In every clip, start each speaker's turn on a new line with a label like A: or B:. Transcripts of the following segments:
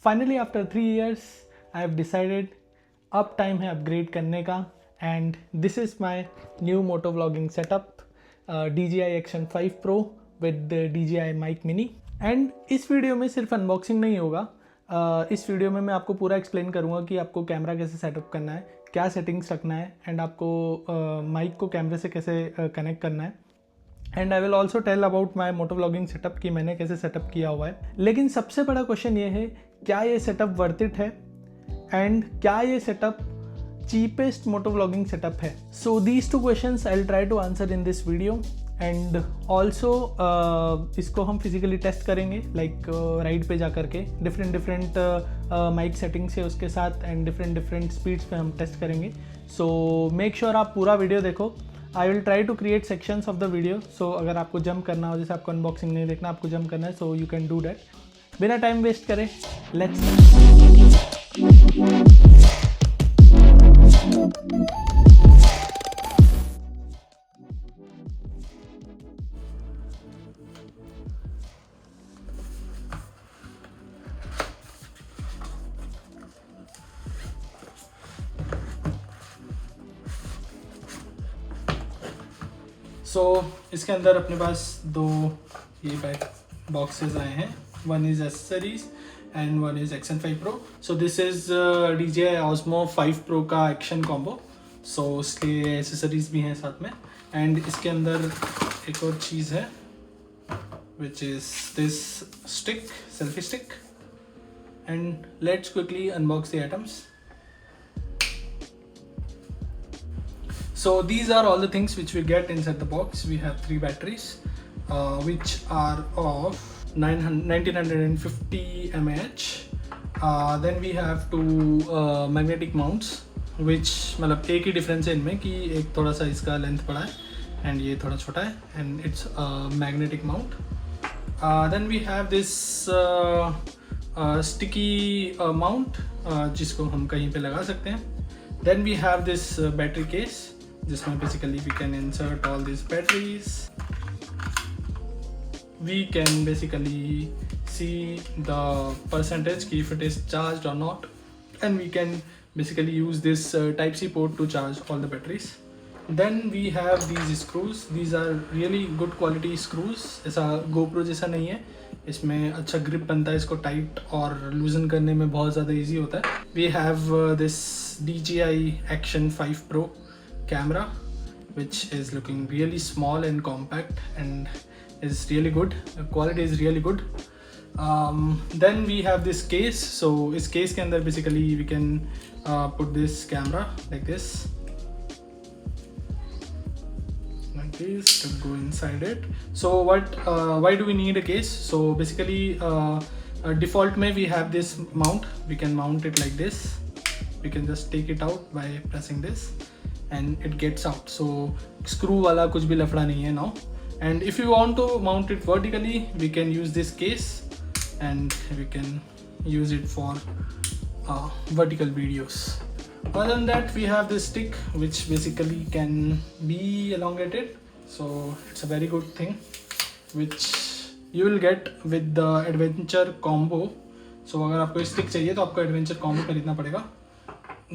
A: Finally after 3 years I have decided अब time है upgrade करने का and this is my new moto vlogging setup DJI Action 5 Pro with DJI mic mini. And इस video में सिर्फ unboxing नहीं होगा, इस वीडियो में मैं आपको पूरा एक्सप्लेन करूँगा कि आपको कैमरा कैसे सेटअप करना है, क्या सेटिंग्स रखना है एंड आपको माइक को कैमरे से कैसे कनेक्ट करना है। And I will also tell about my moto vlogging setup कि मैंने कैसे सेटअप किया हुआ है। लेकिन सबसे बड़ा क्वेश्चन ये है, क्या ये सेटअप वर्थ इट है एंड क्या ये setup cheapest moto vlogging setup है। So these two questions I will try to answer in this video and also इसको हम फिजिकली टेस्ट करेंगे, लाइक राइड पे जा करके डिफरेंट माइक सेटिंग्स है उसके साथ एंड डिफरेंट स्पीड्स पे हम टेस्ट करेंगे। सो मेक श्योर आप पूरा वीडियो देखो। I will try to create sections of the video, so अगर आपको जंप करना हो, जैसे आपको अनबॉक्सिंग नहीं देखना, आपको जंप करना है, so you can do that. बिना टाइम वेस्ट करें, लेट्स सो इसके अंदर अपने पास दो ये बैक बॉक्सेस आए हैं, one is accessories and one is Action 5 Pro। So this is DJI Osmo 5 Pro का एक्शन कॉम्बो, सो इसके एसेसरीज भी हैं साथ में। एंड इसके अंदर एक और चीज़ है which is this stick, selfie stick. And let's quickly unbox the items. So these are all the things which we get inside the box. We have 3 batteries which are of 1950 mAh. Then we have 2 magnetic mounts which मतलब एक ही difference है इनमें कि एक थोड़ा सा इसका length बड़ा है एंड ये थोड़ा छोटा है and it's magnetic mount. Then we have this sticky mount जिसको हम कहीं पे लगा सकते हैं। Then we have this battery case जिसमें basically we can insert all this batteries. We can basically see the percentage कि if it is charged or not, and we can basically use this Type-C port to charge all the batteries. Then we have these screws. These are really good quality screws. ऐसा GoPro जैसा नहीं है, इसमें अच्छा grip बनता है, इसको tight और लूजन करने में बहुत ज़्यादा ईजी होता है। We have this DJI Action 5 Pro camera which is looking really small and compact and is really good, the quality is really good. Then we have this case. So इस case के अंदर basically we can put this camera like this to go inside it. So why do we need a case? So basically default में we have this mount, we can mount it like this, we can just take it out by pressing this and it gets out. So screw वाला कुछ भी लफड़ा नहीं है now. And if you want to mount it vertically, we can use this case and we can use it for vertical videos. Other than that, we have this stick which basically can be elongated, so it's a very good thing which you will get with the adventure combo. So अगर आपको stick चाहिए तो आपको adventure combo खरीदना पड़ेगा।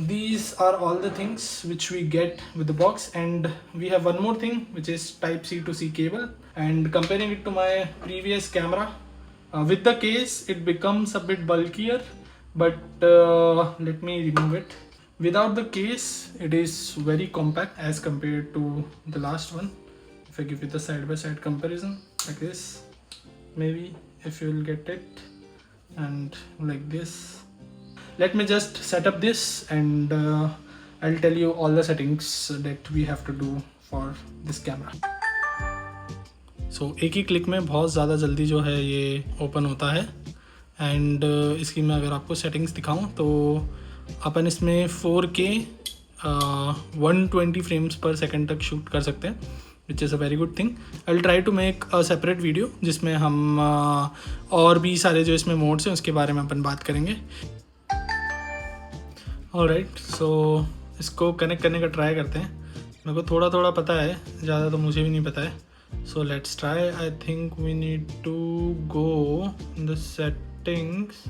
A: These are all the things which we get with the box, and we have one more thing which is Type-C to C cable. And comparing it to my previous camera, with the case it becomes a bit bulkier, but let me remove it. Without the case it is very compact as compared to the last one. If I give you the side by side comparison like this, maybe if you will get it, and like this. Let me just set up this and I'll tell you all the settings that we have to do for this camera. So एक ही click में बहुत ज़्यादा जल्दी जो है ये open होता है एंड इसकी मैं अगर आपको सेटिंग्स दिखाऊं तो अपन इसमें 4K 120 फ्रेम्स पर सेकंड तक शूट कर सकते हैं, which is a very good thing. I will try to make a separate video जिसमें हम और भी सारे जो इसमें मोड्स हैं उसके बारे में अपन बात करेंगे। ऑलराइट, सो इसको कनेक्ट करने का ट्राई करते हैं। मेरे को थोड़ा थोड़ा पता है, ज़्यादा तो मुझे भी नहीं पता है। So let's try. I think we need to go in the settings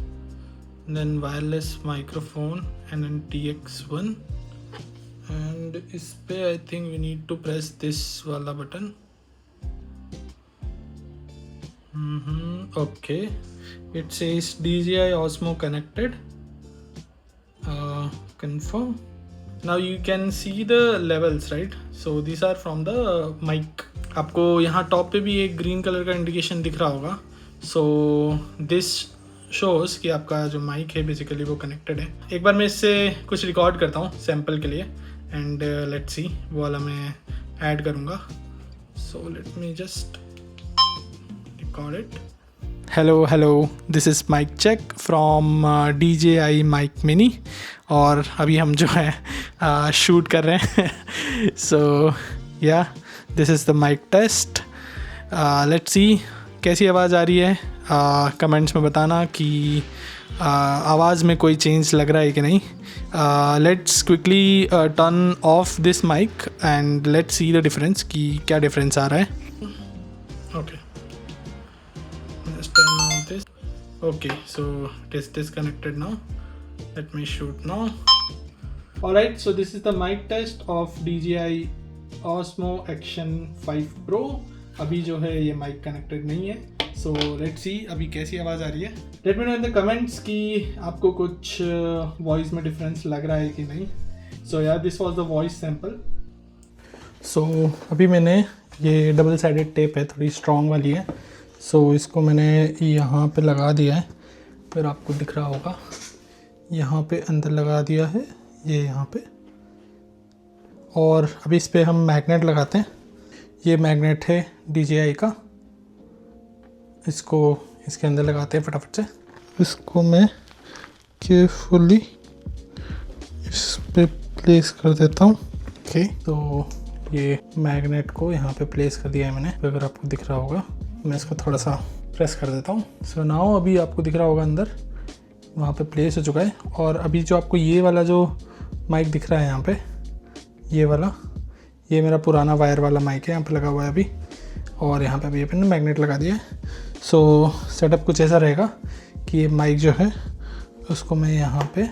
A: then wireless microphone and an TX1 and इस पे I think we need to press this वाला button. Okay, it says DJI Osmo connected. Confirm. Now you can see the levels, right? So these are from the mic. आपको यहाँ top पे भी एक green colour का indication दिख रहा होगा. So this shows कि आपका जो माइक है बेसिकली वो कनेक्टेड है. एक बार मैं इससे कुछ रिकॉर्ड करता हूँ सैम्पल के लिए एंड लेट्स सी, वो वाला मैं ऐड करूँगा. So let me just record it. Hello, this is mic check from DJI Mic Mini और अभी हम जो है शूट कर रहे हैं. So yeah, this is the mic test. Let's see कैसी आवाज़ आ रही है. कमेंट्स में बताना कि आवाज़ में कोई चेंज लग रहा है कि नहीं. Let's quickly turn off this mic and let's see the difference कि क्या डिफरेंस आ रहा है. Okay. Let's turn on this. Okay, so it is disconnected now. Let me shoot now. Alright, so this is the mic test of DJI Osmo Action 5 Pro. अभी जो है ये mic connected नहीं है. So let's see अभी कैसी आवाज़ आ रही है. Let me know in the comments कि आपको कुछ voice में difference लग रहा है कि नहीं. So yeah, this was the voice sample. So अभी मैंने ये डबल साइडेड टेप है, थोड़ी स्ट्रॉन्ग वाली है. सो इसको मैंने यहाँ पे लगा दिया है, फिर आपको दिख रहा होगा यहाँ पे अंदर लगा दिया है, ये यहाँ पे. और अभी इस पे हम मैग्नेट लगाते हैं. ये मैग्नेट है DJI का, इसको इसके अंदर लगाते हैं फटाफट से. इसको मैं केयरफुली इस पे प्लेस कर देता हूँ. ओके, तो ये मैग्नेट को यहाँ पे प्लेस कर दिया है मैंने. अगर आपको दिख रहा होगा, मैं इसको थोड़ा सा प्रेस कर देता हूँ. सो नाउ अभी आपको दिख रहा होगा अंदर वहाँ पे प्लेस हो चुका है. और अभी जो आपको ये वाला जो माइक दिख रहा है यहाँ पे, ये वाला, ये मेरा पुराना वायर वाला माइक है, यहाँ पे लगा हुआ है अभी. और यहाँ पे अभी मैंने मैग्नेट लगा दिया है. सो सेटअप कुछ ऐसा रहेगा कि ये माइक जो है उसको मैं यहाँ पे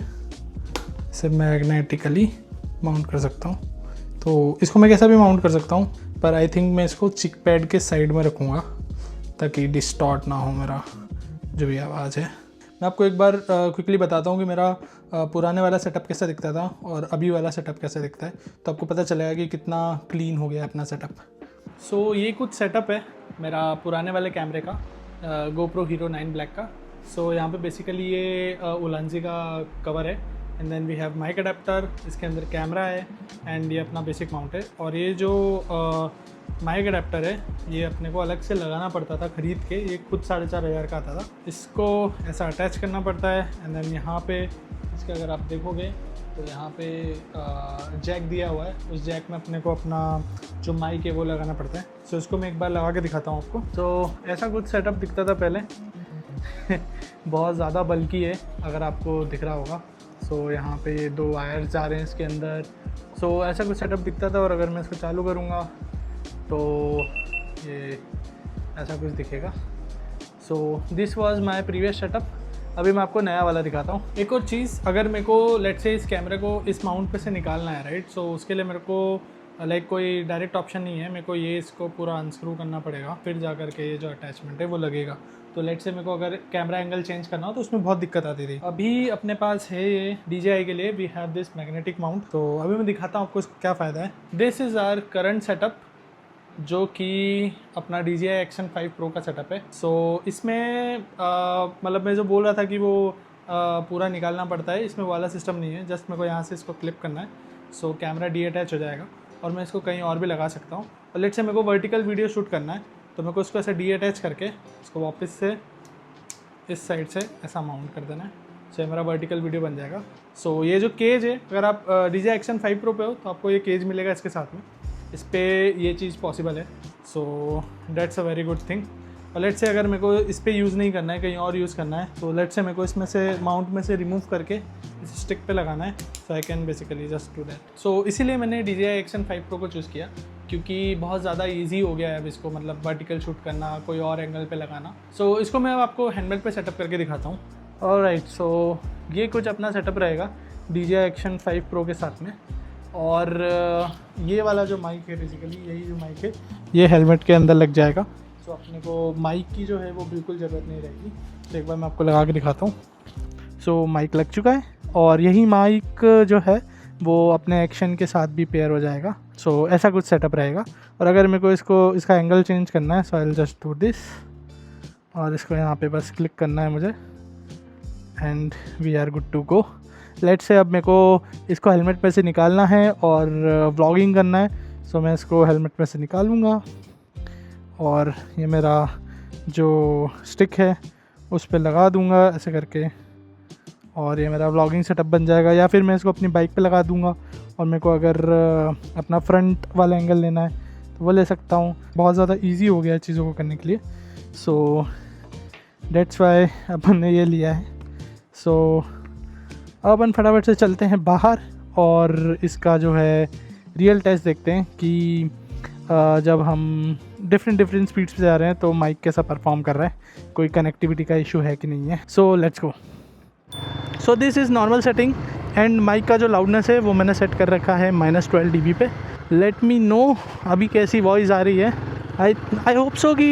A: इसे मैग्नेटिकली माउंट कर सकता हूँ. तो इसको मैं कैसा भी माउंट कर सकता हूँ, पर आई थिंक मैं इसको चिक पैड के साइड में रखूँगा ताकि डिस्टॉर्ट ना हो मेरा जो भी आवाज़ है. मैं आपको एक बार क्विकली बताता हूँ कि मेरा पुराने वाला सेटअप कैसा दिखता था और अभी वाला सेटअप कैसा दिखता है, तो आपको पता चलेगा कि कितना क्लीन हो गया है अपना सेटअप. सो ये कुछ सेटअप है मेरा पुराने वाले कैमरे का, GoPro Hero 9 Black का. सो यहाँ पे बेसिकली ये उलांजी का कवर है and then we have mic adapter, इसके अंदर कैमरा है एंड ये अपना बेसिक माउंट है. और ये जो माइक अडेप्टर है ये अपने को अलग से लगाना पड़ता था खरीद के, ये खुद 4,500 का आता था. इसको ऐसा अटैच करना पड़ता है एंड देन यहाँ पे इसके अगर आप देखोगे तो यहाँ पे जैक दिया हुआ है, उस जैक में अपने को अपना जो माइक है वो लगाना पड़ता है. सो इसको मैं एक बार लगा के दिखाता हूँ आपको. तो ऐसा कुछ सेटअप दिखता था पहले. बहुत ज़्यादा बल्कि है अगर आपको दिख रहा होगा. सो यहाँ पे ये 2 वायर्स जा रहे हैं इसके अंदर. सो ऐसा कुछ सेटअप दिखता था. और अगर मैं इसको चालू करूँगा तो ये ऐसा कुछ दिखेगा. So this was my previous setup. अभी मैं आपको नया वाला दिखाता हूँ. एक और चीज़, अगर मेरे को लेट्स से इस कैमरे को इस माउंट पे से निकालना है, राइट, सो उसके लिए मेरे को लाइक कोई डायरेक्ट ऑप्शन नहीं है. मेरे को ये इसको पूरा अनस्क्रू करना पड़ेगा, फिर जा कर के ये जो अटैचमेंट है वो लगेगा. तो लेट्स से मेरे को अगर कैमरा एंगल चेंज करना हो तो उसमें बहुत दिक्कत आती थी. अभी अपने पास है ये DJI के लिए we have this magnetic mount. तो अभी मैं दिखाता हूँ आपको इसको क्या फ़ायदा है. This is our current setup जो कि अपना DJI Action 5 Pro का सेटअप है. सो इसमें मतलब मैं जो बोल रहा था कि वो पूरा निकालना पड़ता है, इसमें वाला सिस्टम नहीं है. जस्ट मेरे को यहाँ से इसको क्लिप करना है. सो कैमरा डीअटैच हो जाएगा और मैं इसको कहीं और भी लगा सकता हूँ. और लेट्स से मेरे को वर्टिकल वीडियो शूट करना है तो मेरे को इसको ऐसे डीअटैच करके इसको वापस से इस साइड से ऐसा माउंट कर देना है. सो मेरा वर्टिकल वीडियो बन जाएगा. सो ये जो केज है, अगर आप DJI Action 5 Pro पे हो तो आपको ये केज मिलेगा इसके साथ में. इस पे ये चीज़ पॉसिबल है. So that's a very good thing. और लेट्स से अगर मेरे को इस पे यूज़ नहीं करना है, कहीं और यूज़ करना है, तो लेट्स से मेरे को इसमें से माउंट में से रिमूव करके इस स्टिक पे लगाना है. So I can basically just do that. So इसीलिए मैंने DJI Action 5 Pro को चूज़ किया क्योंकि बहुत ज़्यादा इजी हो गया है अब इसको, मतलब वर्टिकल शूट करना, कोई और एंगल पे लगाना. सो इसको मैं अब आपको हैंडमेड पे सेटअप करके दिखाता हूँ. ऑलराइट, सो ये कुछ अपना सेटअप रहेगा DJI Action 5 Pro के साथ में। और ये वाला जो माइक है, बेसिकली यही जो माइक है ये हेलमेट के अंदर लग जाएगा। सो अपने को माइक की जो है वो बिल्कुल ज़रूरत नहीं रहेगी। तो एक बार मैं आपको लगा के दिखाता हूँ। सो माइक लग चुका है और यही माइक जो है वो अपने एक्शन के साथ भी पेयर हो जाएगा। सो ऐसा कुछ सेटअप रहेगा। और अगर मेरे को इसका एंगल चेंज करना है, so I will just do this, और इसको यहाँ पे बस क्लिक करना है मुझे, and we are good to go. Let's say अब मेरे को इसको हेलमेट में से निकालना है और व्लॉगिंग करना है। सो मैं इसको हेलमेट में से निकालूँगा और ये मेरा जो स्टिक है उस पर लगा दूँगा ऐसे करके, और ये मेरा व्लॉगिंग सेटअप बन जाएगा। या फिर मैं इसको अपनी बाइक पे लगा दूँगा और मेरे को अगर अपना फ्रंट वाला एंगल लेना है तो वो ले सकता हूँ। बहुत ज़्यादा इजी हो गया है चीज़ों को करने के लिए। सो डेट्स वाई अपन ने ये लिया है। सो अब अपन फटाफट से चलते हैं बाहर और इसका जो है रियल टेस्ट देखते हैं कि जब हम डिफरेंट स्पीड्स पे जा रहे हैं तो माइक कैसा परफॉर्म कर रहा है, कोई कनेक्टिविटी का इशू है कि नहीं है। So let's go. So this is normal setting and mic का जो लाउडनेस है वो मैंने सेट कर रखा है -12 dB पे। लेट मी नो अभी कैसी वॉइस आ रही है। आई होप सो कि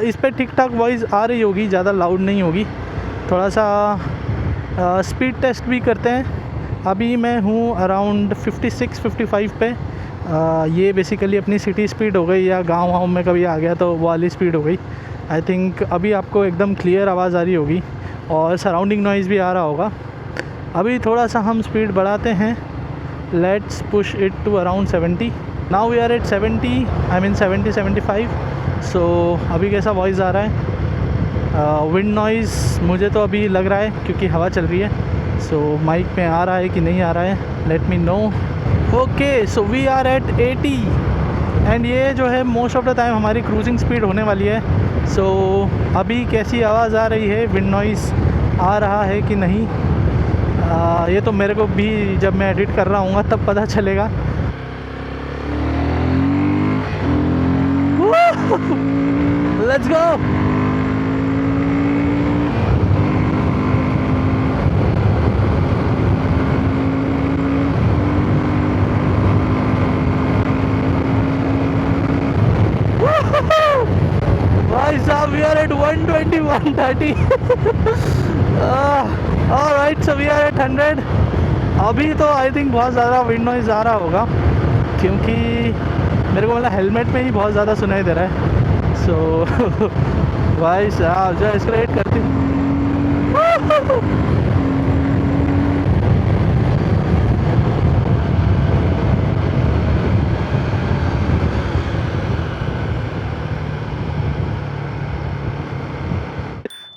A: इस पर ठीक ठाक वॉइस आ रही होगी, ज़्यादा लाउड नहीं होगी। थोड़ा सा स्पीड टेस्ट भी करते हैं। अभी मैं हूँ अराउंड 56-55 पे। ये बेसिकली अपनी सिटी स्पीड हो गई, या गांव में कभी आ गया तो वो वाली स्पीड हो गई। आई थिंक अभी आपको एकदम क्लियर आवाज़ आ रही होगी और सराउंडिंग नॉइज़ भी आ रहा होगा। अभी थोड़ा सा हम स्पीड बढ़ाते हैं। Let's push it to around 70। Now we are at 70, I mean 70-75। सो अभी कैसा वॉइस आ रहा है? विंड नॉइज़ मुझे तो अभी लग रहा है क्योंकि हवा चल रही है। सो माइक में आ रहा है कि नहीं आ रहा है, let me know. Okay, so we are at 80 and ये जो है मोस्ट ऑफ द टाइम हमारी क्रूजिंग स्पीड होने वाली है। सो अभी कैसी आवाज़ आ रही है, विंड नॉइज़ आ रहा है कि नहीं, ये तो मेरे को भी जब मैं एडिट कर रहा हूँ तब पता चलेगा। Let's go. भाई साहब, we are at 120-130। Alright, so we are at 100। अभी तो आई थिंक बहुत ज़्यादा विंड नॉइज़ आ रहा होगा क्योंकि मेरे को मतलब हेलमेट में ही बहुत ज़्यादा सुनाई दे रहा है। सो भाई साहब जो एक्सलेट करती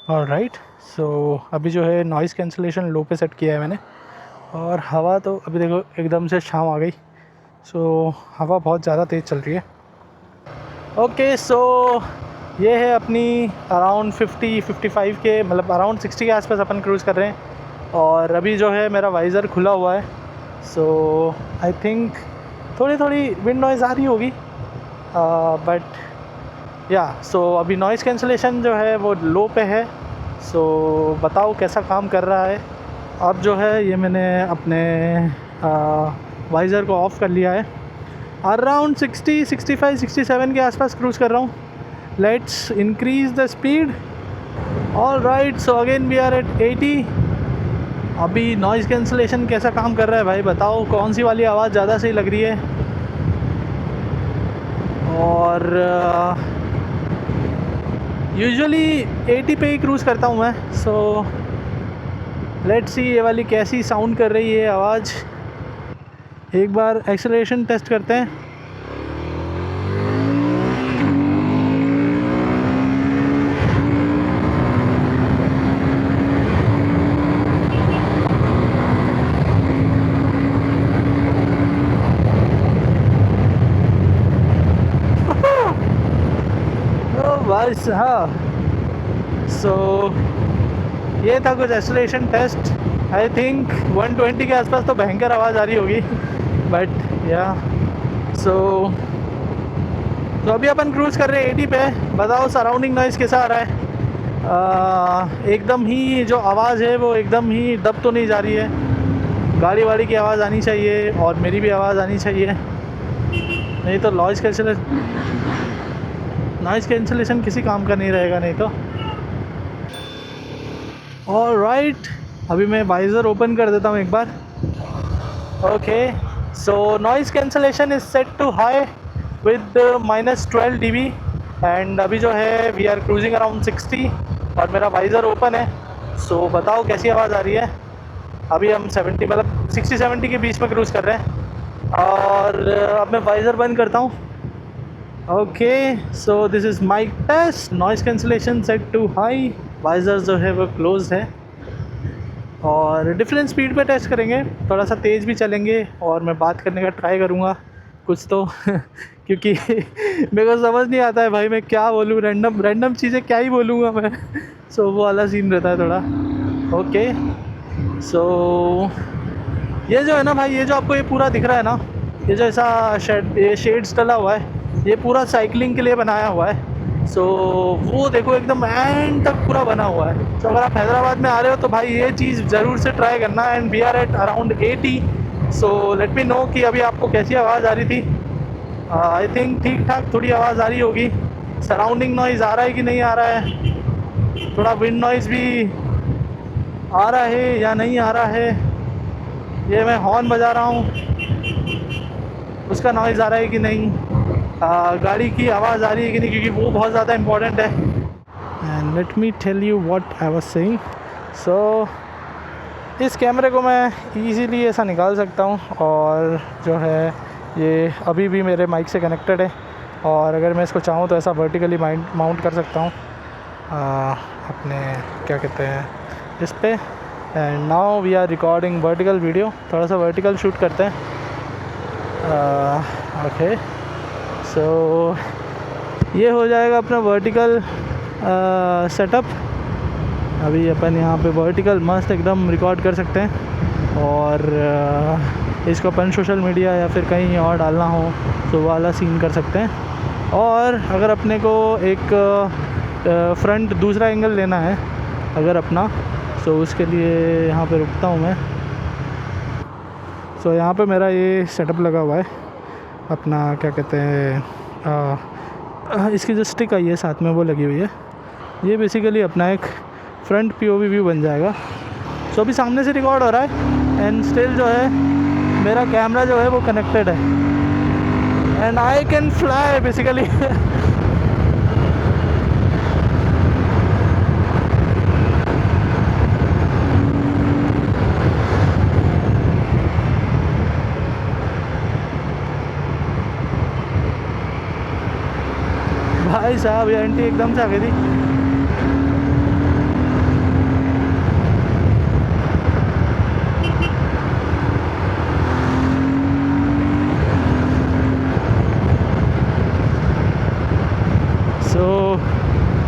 A: ऑलराइट। सो अभी जो है नॉइज़ कैंसलेशन लो पे सेट किया है मैंने, और हवा तो अभी देखो एकदम से शाम आ गई। सो हवा बहुत ज़्यादा तेज़ चल रही है। ओके, सो ये है अपनी अराउंड 50-55 के, मतलब अराउंड 60 के आसपास अपन क्रूज़ कर रहे हैं। और अभी जो है मेरा वाइज़र खुला हुआ है। सो आई थिंक थोड़ी विंड नॉइज़ आ रही होगी, बट या सो अभी नॉइज़ कैंसलेशन जो है वो लो पे है। सो बताओ कैसा काम कर रहा है। अब जो है ये मैंने अपने वाइज़र को ऑफ़ कर लिया है। अराउंड 60, 65, 67 के आसपास क्रूज़ कर रहा हूँ। Let's increase the speed. Alright, so again we are at 80। अभी नॉइज़ कैंसलेशन कैसा काम कर रहा है भाई, बताओ कौन सी वाली आवाज़ ज़्यादा सही लग रही है। और यूजुअली 80 पे ही क्रूज़ करता हूँ मैं। सो लेट्स सी ये वाली कैसी साउंड कर रही है आवाज़। एक बार एक्सेलरेशन टेस्ट करते हैं। भाई साहब, सो ये था कुछ एक्सेलरेशन टेस्ट। आई थिंक 120 के आसपास तो भयंकर आवाज़ आ रही होगी, बट या सो अभी अपन क्रूज़ कर रहे हैं 80 पे। बताओ सराउंडिंग नॉइज़ कैसा आ रहा है। एकदम ही जो आवाज़ है वो एकदम ही दब तो नहीं जा रही है, गाड़ी वाड़ी की आवाज़ आनी चाहिए और मेरी भी आवाज़ आनी चाहिए, नहीं तो नॉइज़ कैंसिलेशन किसी काम का नहीं रहेगा नहीं तो। ऑलराइट, अभी मैं वाइज़र ओपन कर देता हूँ एक बार। Okay, so noise cancellation is set to high with -12 dB and अभी जो है वी आर क्रूजिंग अराउंड 60 और मेरा वाइज़र ओपन है। सो बताओ कैसी आवाज़ आ रही है। अभी हम 70 मतलब 60-70 के बीच में क्रूज़ कर रहे हैं और अब मैं वाइज़र बंद करता हूँ। Okay, so this is mic test, noise cancellation set to high, visor जो है वो क्लोज है और डिफरेंट स्पीड पे टेस्ट करेंगे, थोड़ा सा तेज़ भी चलेंगे और मैं बात करने का ट्राई करूँगा कुछ तो क्योंकि मेरे को समझ नहीं आता है भाई मैं क्या बोलूँ, रैंडम चीज़ें क्या ही बोलूँगा मैं। सो वो वाला सीन रहता है थोड़ा। ओके, सो ये जो है ना भाई, ये जो आपको ये पूरा दिख रहा है ना, ये जो ऐसा शेड्स डला हुआ है, ये पूरा साइकिलिंग के लिए बनाया हुआ है। सो वो देखो एकदम एंड तक पूरा बना हुआ है। तो अगर आप हैदराबाद में आ रहे हो तो भाई ये चीज़ ज़रूर से ट्राई करना। And we are at around 80, so let me know कि अभी आपको कैसी आवाज़ आ रही थी। आई थिंक ठीक ठाक थोड़ी आवाज़ आ रही होगी। सराउंडिंग नॉइज़ आ रहा है कि नहीं आ रहा है, थोड़ा विंड नॉइज़ भी आ रहा है या नहीं आ रहा है, ये मैं हॉर्न बजा रहा हूँ उसका नॉइज़ आ रहा है कि नहीं, गाड़ी की आवाज़ आ रही है कि नहीं, क्योंकि वो बहुत ज़्यादा इम्पॉर्टेंट है। And let me tell you what I was saying. So इस कैमरे को मैं इजीली ऐसा निकाल सकता हूँ और जो है ये अभी भी मेरे माइक से कनेक्टेड है और अगर मैं इसको चाहूँ तो ऐसा वर्टिकली माउंट कर सकता हूँ अपने क्या कहते हैं इस पे। And now we are recording vertical video, थोड़ा सा वर्टिकल शूट करते हैं। ओके, सो ये हो जाएगा अपना वर्टिकल सेटअप। अभी अपन यहाँ पे वर्टिकल मस्त एकदम रिकॉर्ड कर सकते हैं और इसको अपन सोशल मीडिया या फिर कहीं और डालना हो तो वाला सीन कर सकते हैं। और अगर अपने को एक फ्रंट दूसरा एंगल लेना है अगर अपना, तो उसके लिए यहाँ पे रुकता हूँ मैं। सो यहाँ पे मेरा ये सेटअप लगा हुआ है अपना, क्या कहते हैं इसकी जो स्टिक आई है साथ में वो लगी हुई है। ये बेसिकली अपना एक फ्रंट POV व्यू बन जाएगा। सो अभी सामने से रिकॉर्ड हो रहा है एंड स्टिल जो है मेरा कैमरा जो है वो कनेक्टेड है and I can fly basically. भाई साहब ये आंटी एकदम से आ गई थी।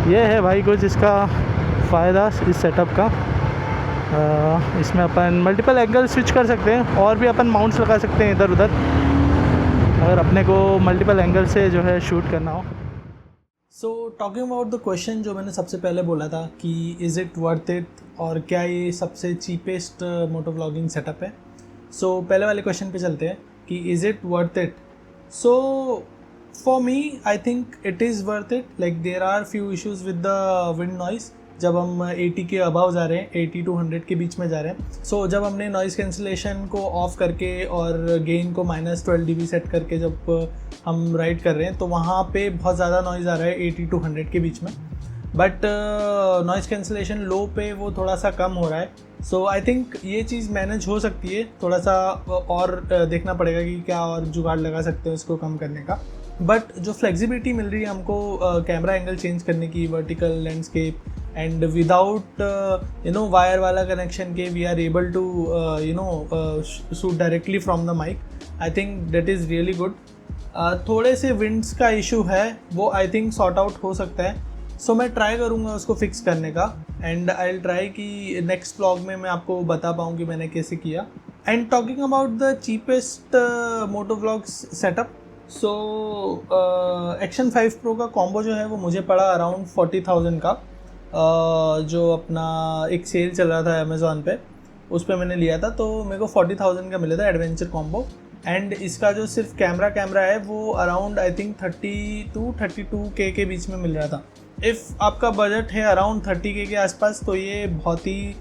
A: ये है भाई कुछ इसका फ़ायदा इस सेटअप का। इसमें अपन मल्टीपल एंगल स्विच कर सकते हैं और भी अपन माउंट्स लगा सकते हैं इधर उधर अगर अपने को मल्टीपल एंगल से जो है शूट करना हो। So talking about the question जो मैंने सबसे पहले बोला था कि इज़ इट वर्थ इट और क्या ये सबसे चीपेस्ट मोटो व्लॉगिंग सेटअप है। सो पहले वाले क्वेश्चन पे चलते हैं कि is it worth it. So for me I think it is worth it. Like there are few issues with the wind noise जब हम 80 के अबाव जा रहे हैं, 80 to 100 के बीच में जा रहे हैं। सो जब हमने नॉइज़ कैंसिलेशन को ऑफ करके और गेन को -12 dB सेट करके जब हम राइड कर रहे हैं तो वहाँ पे बहुत ज़्यादा नॉइज़ आ रहा है 80 to 100 के बीच में, बट नॉइज़ कैंसिलेशन लो पे वो थोड़ा सा कम हो रहा है। सो आई थिंक ये चीज़ मैनेज हो सकती है, थोड़ा सा और देखना पड़ेगा कि क्या और जुगाड़ लगा सकते हैं इसको कम करने का। बट जो फ्लेक्सिबिलिटी मिल रही है हमको कैमरा एंगल चेंज करने की, vertical landscape and without wire वाला कनेक्शन के we are able to shoot directly from the mic. I think that is really good. थोड़े से विंड्स का इशू है वो आई थिंक सॉर्ट आउट हो सकता है। सो मैं ट्राई करूँगा उसको फिक्स करने का एंड आई विल ट्राई कि नेक्स्ट व्लॉग में मैं आपको बता पाऊँ कि मैंने कैसे किया। And talking about the cheapest moto vlogs setup, so action 5 Pro का कॉम्बो जो है वो मुझे पड़ा अराउंड 40,000 का।
B: जो अपना एक सेल चल रहा था अमेज़ॉन पे, उस पर मैंने लिया था, तो मेरे को 40,000 का मिला था एडवेंचर कॉम्बो। एंड इसका जो सिर्फ कैमरा है वो अराउंड आई थिंक 32K के बीच में मिल रहा था। इफ़ आपका बजट है अराउंड 30K के आसपास तो ये बहुत ही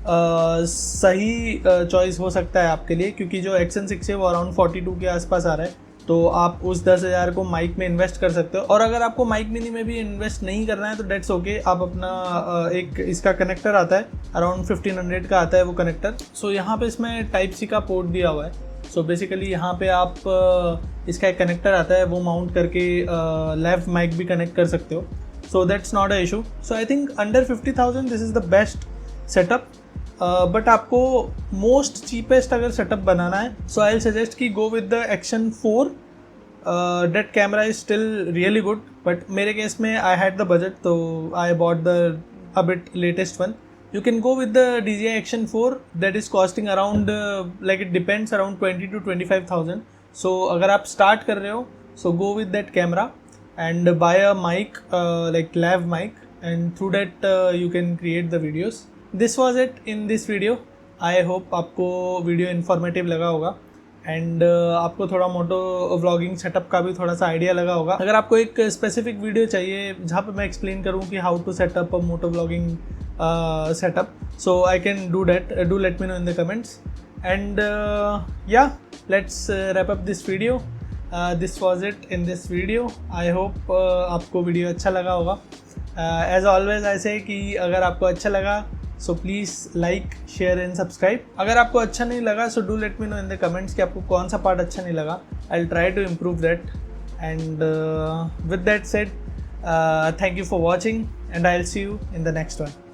B: सही चॉइस हो सकता है आपके लिए, क्योंकि जो X-N6 है वो अराउंड 42 के आसपास आ रहा है। तो आप उस 10,000 को माइक में इन्वेस्ट कर सकते हो। और अगर आपको माइक मिनी में भी इन्वेस्ट नहीं करना है तो डेट्स ओके, आप अपना एक इसका कनेक्टर आता है अराउंड 1500 का आता है वो कनेक्टर। सो यहाँ पे इसमें टाइप सी का पोर्ट दिया हुआ है। सो बेसिकली यहाँ पे आप इसका एक कनेक्टर आता है, वो माउंट करके लेफ्ट माइक भी कनेक्ट कर सकते हो। So that's not a issue. So I think under 50,000 this is the best setup. But आपको मोस्ट चीपेस्ट अगर सेटअप बनाना है सो आई विल सजेस्ट कि go with the Action 4। That camera is still really good, but मेरे case में I had the budget तो I bought the a bit latest one. You can go with the DJI Action 4 that is costing around like it depends around 20 to 25,000. So अगर आप start कर रहे हो so go with that camera and buy a mic like lav mic, and through that you can create the videos. This was it in this video. I hope आपको video informative लगा होगा and आपको थोड़ा मोटो vlogging setup का भी थोड़ा सा idea लगा होगा। अगर आपको एक स्पेसिफिक वीडियो चाहिए जहाँ पे मैं एक्सप्लेन करूँ कि how to setup a moto vlogging setup, so I can do that. Do let me know in the comments. And yeah, let's wrap up this video. This was it in this video. I hope आपको video अच्छा लगा होगा। As always I say कि अगर आपको अच्छा लगा so please like, share and subscribe. अगर आपको अच्छा नहीं लगा so do let me know in the comments कि आपको कौन सा पार्ट अच्छा नहीं लगा। I'll try to improve that. And with that said, thank you for watching and I'll see you in the next one.